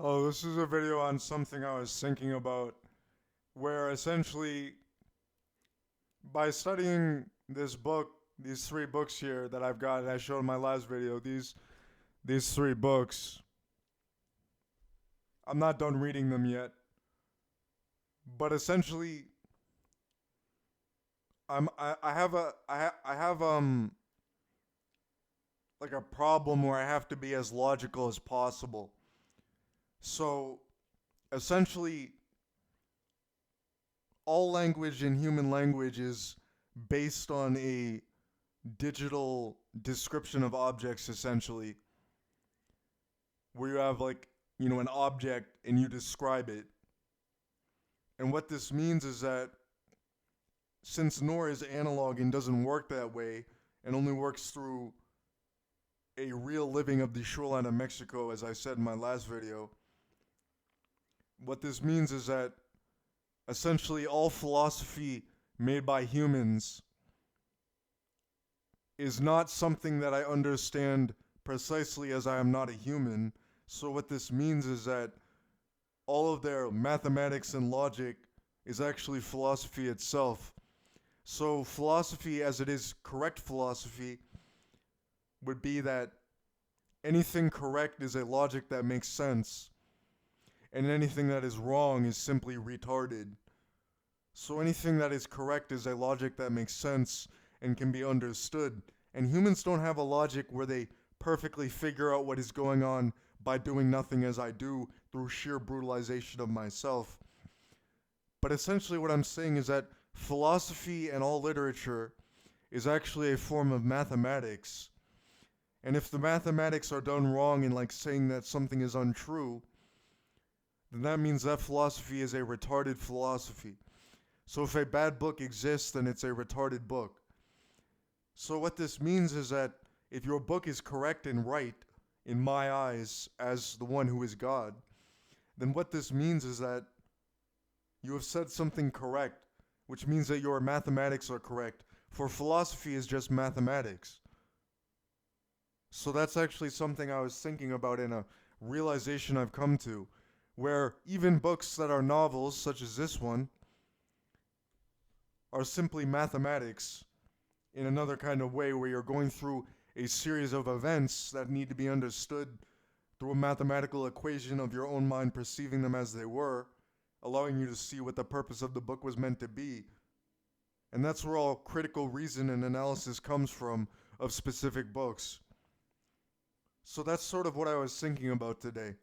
Oh, this is a video on something I was thinking about, where essentially, by studying this book, these three books here that I've got, and I showed in my last video, these three books, I'm not done reading them yet, but essentially, I have I have like a problem where I have to be as logical as possible. So essentially, all language in human language is based on a digital description of objects, essentially, where you have, like, an object and you describe it. And what this means is that since Nor is analog and doesn't work that way and only works through a real living of the shoreline of Mexico, as I said in my last video, what this means is that essentially all philosophy made by humans is not something that I understand precisely, as I am not a human. So what this means is that all of their mathematics and logic is actually philosophy itself. So philosophy, as it is correct philosophy, would be that anything correct is a logic that makes sense, and anything that is wrong is simply retarded. So anything that is correct is a logic that makes sense and can be understood. And humans don't have a logic where they perfectly figure out what is going on by doing nothing as I do through sheer brutalization of myself. But essentially what I'm saying is that philosophy and all literature is actually a form of mathematics. And if the mathematics are done wrong in, like, saying that something is untrue, then that means that philosophy is a retarded philosophy. So if a bad book exists, then it's a retarded book. So what this means is that if your book is correct and right, in my eyes, as the one who is God, then what this means is that you have said something correct, which means that your mathematics are correct. For philosophy is just mathematics. So that's actually something I was thinking about, in a realization I've come to, where even books that are novels, such as this one, are simply mathematics in another kind of way, where you're going through a series of events that need to be understood through a mathematical equation of your own mind perceiving them as they were, allowing you to see what the purpose of the book was meant to be. And that's where all critical reason and analysis comes from of specific books. So that's sort of what I was thinking about today.